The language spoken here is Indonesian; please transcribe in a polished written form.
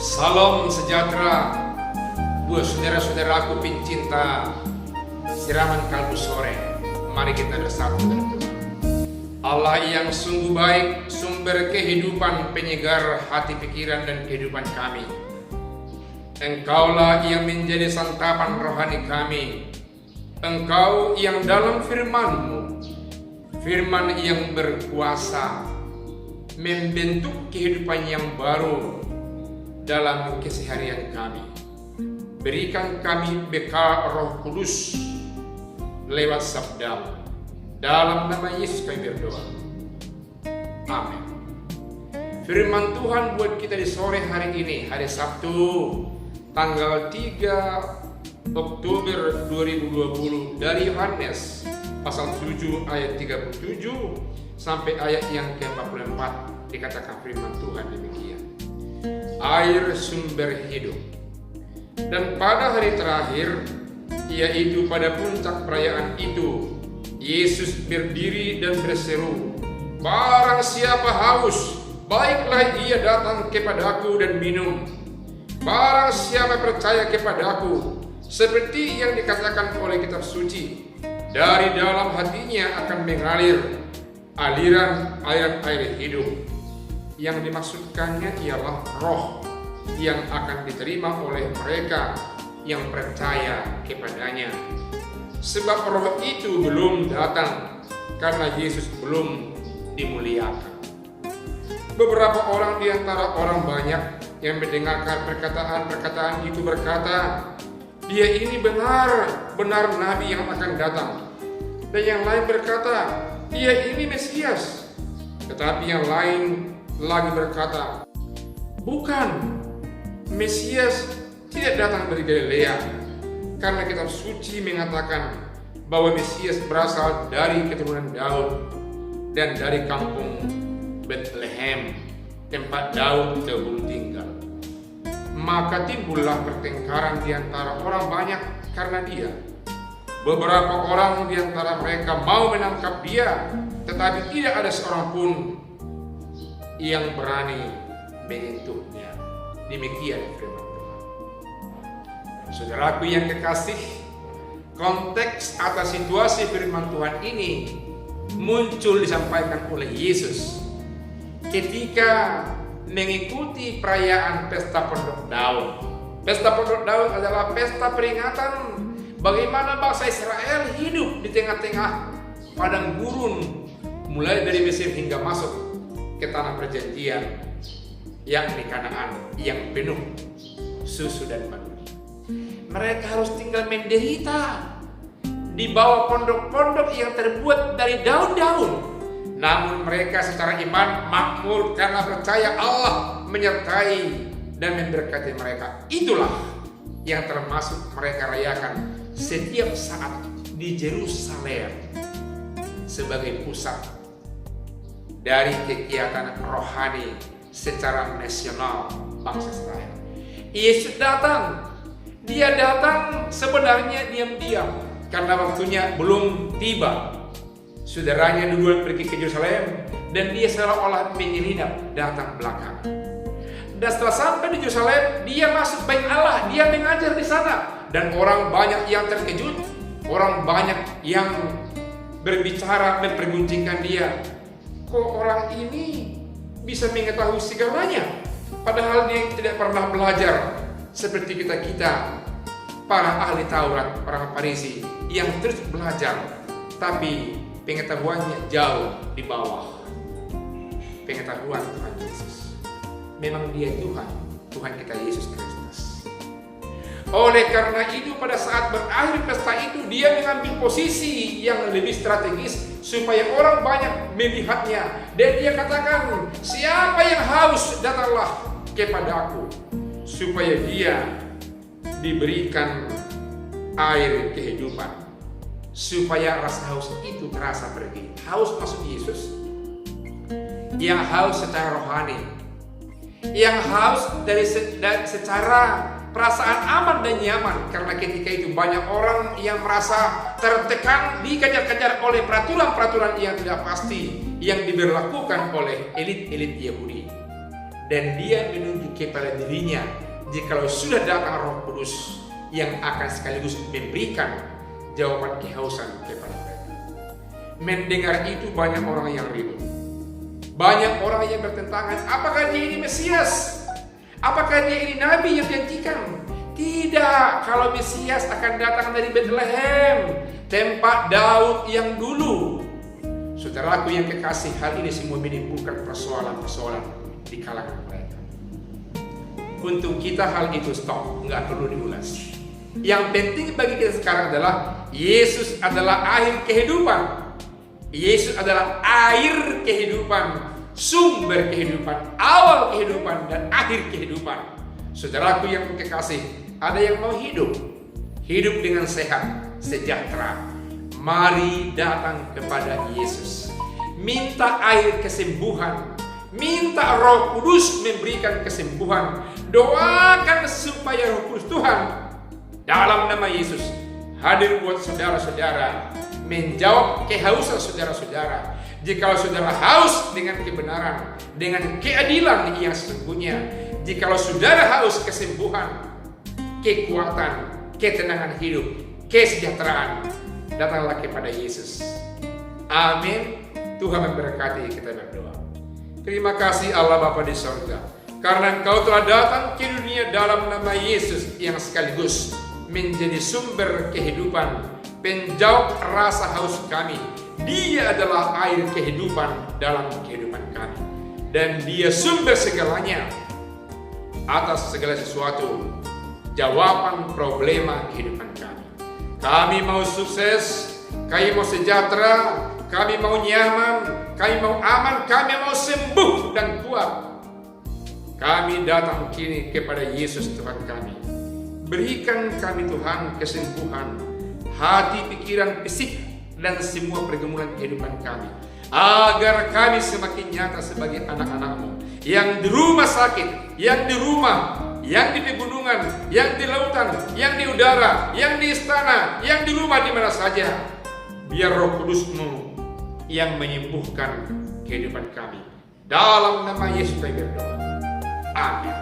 Salam sejahtera buat saudara-saudaraku pencinta siraman kalbu sore. Mari kita bersatu berdoa. Allah yang sungguh baik, sumber kehidupan, penyegar hati pikiran dan kehidupan kami. Engkaulah yang menjadi santapan rohani kami. Engkau yang dalam firman-Mu, firman yang berkuasa membentuk kehidupan yang baru dalam keseharian kami. Berikan kami bekal Roh Kudus lewat sabda-Mu. Dalam nama Yesus kami berdoa. Amin. Firman Tuhan buat kita di sore hari ini, hari Sabtu, tanggal 3 Oktober 2020 dari Yohanes pasal 7 ayat 37 sampai ayat yang ke-44 dikatakan firman Tuhan demikian. Air sumber hidup. Dan pada hari terakhir, yaitu pada puncak perayaan itu, Yesus berdiri dan berseru, "Barang siapa haus, baiklah ia datang kepadaku dan minum. Barang siapa percaya kepadaku, seperti yang dikatakan oleh kitab suci, dari dalam hatinya akan mengalir aliran air hidup." Yang dimaksudkannya ialah roh yang akan diterima oleh mereka yang percaya kepadanya. Sebab roh itu belum datang karena Yesus belum dimuliakan. Beberapa orang di antara orang banyak yang mendengarkan perkataan itu berkata, "Dia ini benar nabi yang akan datang." Dan yang lain berkata, "Dia ini Mesias." Tetapi yang lain lagi berkata, "Bukan, Mesias tidak datang dari Galilea, karena kitab suci mengatakan bahwa Mesias berasal dari keturunan Daud dan dari kampung Bethlehem, tempat Daud dahulu tinggal." Maka timbullah pertengkaran di antara orang banyak karena dia. Beberapa orang di antara mereka mau menangkap dia, tetapi tidak ada seorang pun yang berani menyentuhnya. Demikian firman Tuhan. Saudaraku yang kekasih, konteks atau situasi firman Tuhan ini muncul disampaikan oleh Yesus ketika mengikuti perayaan Pesta Pondok Daud. Pesta Pondok Daud adalah pesta peringatan bagaimana bangsa Israel hidup di tengah-tengah padang gurun, mulai dari Mesir hingga masuk ke tanah perjanjian, yakni Kanaan yang penuh susu dan madu. Mereka harus tinggal menderita di bawah pondok-pondok yang terbuat dari daun-daun. Namun mereka secara iman makmur karena percaya Allah menyertai dan memberkati mereka. Itulah yang termasuk mereka rayakan setiap saat di Yerusalem sebagai pusat dari kegiatan rohani secara nasional bangsa Israel. Yesus datang. Dia datang sebenarnya diam-diam karena waktunya belum tiba. Saudaranya duluan pergi ke Yerusalem dan dia seolah-olah menyelinap datang belakangan. Dan setelah sampai di Yerusalem, dia masuk bait Allah, dia mengajar di sana dan orang banyak yang terkejut, orang banyak yang berbicara memperguncingkan dia. Kok orang ini bisa mengetahui segalanya, padahal dia tidak pernah belajar seperti kita para ahli Taurat, para Farisi yang terus belajar, tapi pengetahuannya jauh di bawah pengetahuan Tuhan Yesus. Memang dia Tuhan kita Yesus Kristus. Oleh karena itu pada saat berakhir pesta itu dia mengambil posisi yang lebih strategis supaya orang banyak melihatnya, dan dia katakan, "Siapa yang haus, datanglah kepadaku supaya dia diberikan air kehidupan, supaya rasa haus itu terasa pergi." Haus maksud Yesus, yang haus secara rohani, yang haus dari secara perasaan aman dan nyaman, karena ketika itu banyak orang yang merasa tertekan, dikejar-kejar oleh peraturan-peraturan yang tidak pasti yang diberlakukan oleh elit-elit Yahudi. dan dia menunjuk kepada dirinya jikalau sudah datang Roh Kudus yang akan sekaligus memberikan jawaban kehausan kepada mereka. Mendengar itu banyak orang yang ribut, banyak orang yang bertentangan. Apakah dia ini Mesias? Apakah dia ini Nabi yang dijanjikan? Tidak, kalau Mesias akan datang dari Bethlehem, tempat Daud yang dulu. Saudaraku yang kekasih, hal ini semua menimbulkan persoalan-persoalan di kalangan mereka. Untuk kita hal itu stop, nggak perlu diulas. Yang penting bagi kita sekarang adalah Yesus adalah akhir kehidupan. Yesus adalah air kehidupan, sumber kehidupan, awal kehidupan dan akhir kehidupan. Saudaraku yang kekasih, ada yang mau hidup dengan sehat, sejahtera. Mari datang kepada Yesus. Minta air kesembuhan, minta Roh Kudus memberikan kesembuhan. Doakan supaya Roh Kudus Tuhan dalam nama Yesus hadir buat saudara-saudara, menjawab kehausan saudara-saudara. Jika saudara haus dengan kebenaran, dengan keadilan yang sesungguhnya, jika saudara haus kesembuhan, kekuatan, ketenangan hidup, kesejahteraan, datanglah kepada Yesus. Amin. Tuhan memberkati, kita berdoa. Terima kasih Allah Bapa di surga, karena Engkau telah datang ke dunia dalam nama Yesus yang sekaligus menjadi sumber kehidupan, penjawab rasa haus kami. Dia adalah air kehidupan dalam kehidupan kami, dan Dia sumber segalanya atas segala sesuatu, jawaban problema kehidupan kami. Kami mau sukses, kami mau sejahtera, kami mau nyaman, kami mau aman, kami mau sembuh dan kuat. Kami datang kini kepada Yesus Tuhan kami. Berikan kami Tuhan kesembuhan hati, pikiran, fisik, dan semua pergumulan kehidupan kami, agar kami semakin nyata sebagai anak-anak-Mu yang di rumah sakit, yang di rumah, yang di pegunungan, yang di lautan, yang di udara, yang di istana, yang di rumah, di mana saja. Biar Roh Kudus-Mu yang menyembuhkan kehidupan kami. Dalam nama Yesus kami berdoa. Amin.